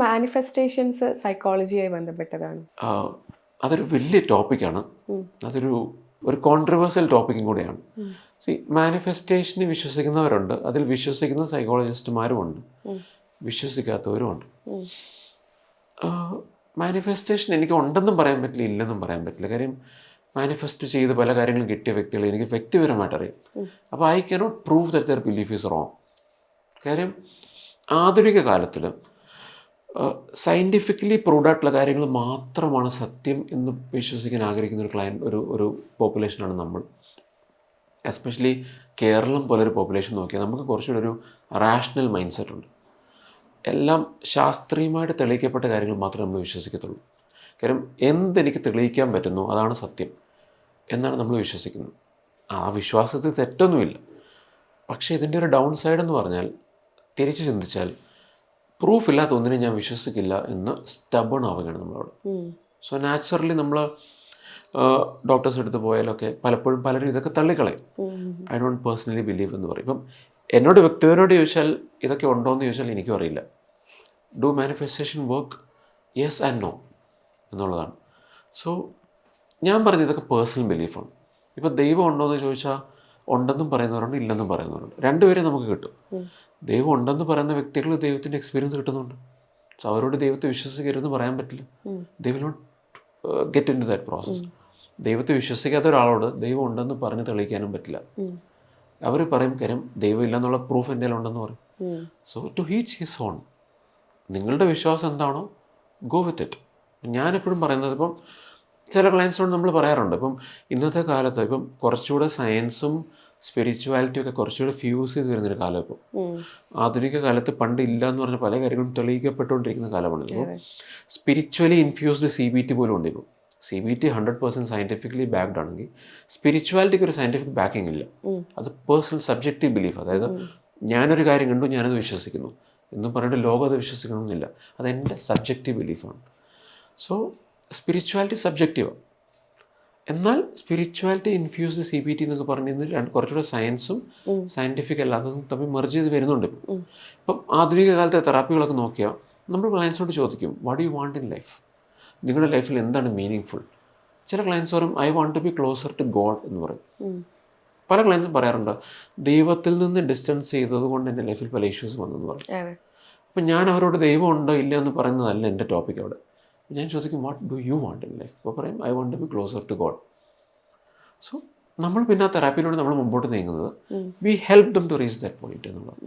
Manifestations സൈക്കോളജിയായി ബന്ധപ്പെട്ടതാണ്? അതൊരു വലിയ ടോപ്പിക്കാണ്. ഒരു കോൺട്രവേഴ്സ്യൽ ടോപ്പിക്കും കൂടെയാണ്. മാനിഫെസ്റ്റേഷന് വിശ്വസിക്കുന്നവരുണ്ട്, അതിൽ വിശ്വസിക്കുന്ന സൈക്കോളജിസ്റ്റുമാരുമുണ്ട്, വിശ്വസിക്കാത്തവരുമുണ്ട്. മാനിഫെസ്റ്റേഷൻ എനിക്ക് ഉണ്ടെന്നും പറയാൻ പറ്റില്ല, ഇല്ലെന്നും പറയാൻ പറ്റില്ല. കാര്യം മാനിഫെസ്റ്റ് ചെയ്ത് പല കാര്യങ്ങളും കിട്ടിയ വ്യക്തികളെ എനിക്ക് വ്യക്തിപരമായിട്ട് അറിയാം. അപ്പോൾ I cannot prove that their belief is wrong. കാര്യം ആധുനിക കാലത്തിൽ സയൻറ്റിഫിക്കലി പ്രൂവ്ഡ് ആയിട്ടുള്ള കാര്യങ്ങൾ മാത്രമാണ് സത്യം എന്ന് വിശ്വസിക്കാൻ ആഗ്രഹിക്കുന്ന ഒരു പോപ്പുലേഷനാണ് നമ്മൾ. എസ്പെഷ്യലി കേരളം പോലൊരു പോപ്പുലേഷൻ നോക്കിയാൽ നമുക്ക് കുറച്ചുകൂടെ ഒരു റാഷണൽ മൈൻഡ് സെറ്റ് ഉണ്ട്. എല്ലാം ശാസ്ത്രീയമായിട്ട് തെളിയിക്കപ്പെട്ട കാര്യങ്ങൾ മാത്രമേ നമ്മൾ വിശ്വസിക്കത്തുള്ളൂ. കാര്യം എന്തെനിക്ക് തെളിയിക്കാൻ പറ്റുന്നു അതാണ് സത്യം എന്നാണ് നമ്മൾ വിശ്വസിക്കുന്നത്. ആ വിശ്വാസത്തിൽ തെറ്റൊന്നുമില്ല. പക്ഷേ ഇതിൻ്റെ ഒരു ഡൗൺ സൈഡ് എന്ന് പറഞ്ഞാൽ, തിരിച്ച് ചിന്തിച്ചാൽ പ്രൂഫ് ഇല്ലാത്ത ഒന്നിനെ ഞാൻ വിശ്വസിക്കില്ല എന്ന് സ്റ്റബൺ ആവുകയാണ് നമ്മളോട്. സോ നാച്ചുറലി നമ്മൾ ഡോക്ടേഴ്സ് എടുത്ത് പോയാലൊക്കെ പലപ്പോഴും പലരും ഇതൊക്കെ തള്ളിക്കളയും. ഐ ഡോണ്ട് പേഴ്സണലി ബിലീവ് എന്ന് പറയും. ഇപ്പം എന്നോട് വ്യക്തിപരമായിട്ട് ചോദിച്ചാൽ ഇതൊക്കെ ഉണ്ടോ എന്ന് ചോദിച്ചാൽ എനിക്കും അറിയില്ല. Do manifestation work? Yes and no എന്നുള്ളതാണ്. സോ ഞാൻ പറഞ്ഞത് ഇതൊക്കെ പേഴ്സണൽ ബിലീഫാണ്. ഇപ്പോൾ ദൈവം ഉണ്ടോ എന്ന് ചോദിച്ചാൽ ഉണ്ടെന്നും പറയുന്നവരുണ്ട്, ഇല്ലെന്നും പറയുന്നവരുണ്ട്. രണ്ടുപേരെ നമുക്ക് കിട്ടും. ദൈവം ഉണ്ടെന്ന് പറയുന്ന വ്യക്തികൾ ദൈവത്തിൻ്റെ എക്സ്പീരിയൻസ് കിട്ടുന്നുണ്ട്. സോ അവരോട് ദൈവത്തെ വിശ്വസിക്കരുതെന്ന് പറയാൻ പറ്റില്ല. They will not get into that process. ദൈവത്തെ വിശ്വസിക്കാത്ത ഒരാളോട് ദൈവം ഉണ്ടെന്ന് പറഞ്ഞ് തെളിയിക്കാനും പറ്റില്ല. അവർ പറയും കാര്യം ദൈവം ഇല്ലെന്നുള്ള പ്രൂഫ് എൻ്റെ ഉണ്ടെന്ന് പറയും. So to each his own. നിങ്ങളുടെ വിശ്വാസം എന്താണോ ഗോ വിത്ത് ഇറ്റ്. ഞാനെപ്പോഴും പറയുന്നത്, ഇപ്പം ചില ക്ലയൻസിനോട് നമ്മൾ പറയാറുണ്ട്, ഇപ്പം ഇന്നത്തെ കാലത്ത് ഇപ്പം കുറച്ചുകൂടെ സയൻസും സ്പിരിച്വാലിറ്റിയും ഒക്കെ കുറച്ചുകൂടെ ഫ്യൂസ് ചെയ്ത് വരുന്നൊരു കാലം. ഇപ്പം ആധുനിക കാലത്ത് പണ്ട് ഇല്ല എന്ന് പറഞ്ഞ പല കാര്യങ്ങളും തെളിയിക്കപ്പെട്ടുകൊണ്ടിരിക്കുന്ന കാലമാണ്. ഇപ്പോൾ സ്പിരിച്വലി ഇൻഫ്യൂസ്ഡ് CBT പോലും ഉണ്ട്. ഇപ്പോൾ CBT 100% സയൻറ്റിഫിക്കലി ബാക്ക്ഡ് ആണെങ്കിൽ സ്പിരിച്വാലിറ്റിക്ക് ഒരു സയൻറ്റിഫിക് ബാക്കിംഗ് ഇല്ല. അത് പേഴ്സണൽ സബ്ജക്റ്റീവ് ബിലീഫ്. അതായത് ഞാനൊരു കാര്യം കണ്ടു, ഞാനത് വിശ്വസിക്കുന്നു എന്നും പറഞ്ഞിട്ട് ലോകം അത് വിശ്വസിക്കണമെന്നില്ല. അതെൻ്റെ സബ്ജക്റ്റീവ് ബിലീഫാണ്. സോ സ്പിരിച്വാലിറ്റി സബ്ജക്റ്റീവാണ്. എന്നാൽ സ്പിരിച്വാലിറ്റി ഇൻഫ്യൂസ്ഡ് CBT എന്നൊക്കെ പറഞ്ഞിരുന്ന കുറച്ചുകൂടെ സയൻസും സയൻറ്റിഫിക് അല്ലാത്തതും തമ്മിൽ മെർജ് ചെയ്ത് വരുന്നുണ്ട്. ഇപ്പം ആധുനിക കാലത്തെ തെറാപ്പികളൊക്കെ നോക്കിയാൽ നമ്മൾ ക്ലയൻസിനോട് ചോദിക്കും, what you want in life? നിങ്ങളുടെ ലൈഫിൽ എന്താണ് മീനിങ് ഫുൾ? ചില ക്ലയൻസ് പറയും, I want to be closer to God എന്ന് പറയും. പല ക്ലയൻസും പറയാറുണ്ട്, ദൈവത്തിൽ നിന്ന് ഡിസ്റ്റൻസ് ചെയ്തത് കൊണ്ട് എൻ്റെ ലൈഫിൽ പല ഇഷ്യൂസ് വന്നെന്ന് പറയും. അപ്പം ഞാൻ അവരോട് ദൈവം ഉണ്ടോ ഇല്ല എന്ന് പറയുന്നതല്ല എൻ്റെ ടോപ്പിക് അവിടെ. ഞാൻ ചോദിക്കും, what do you want in life? അപ്പോൾ പറയും, I want to be closer to God. So നമ്മൾ പിന്നെ ആ തെറാപ്പിയിലൂടെ നമ്മൾ മുമ്പോട്ട് നീങ്ങുന്നത് we help them to reach that point എന്നുള്ളത്.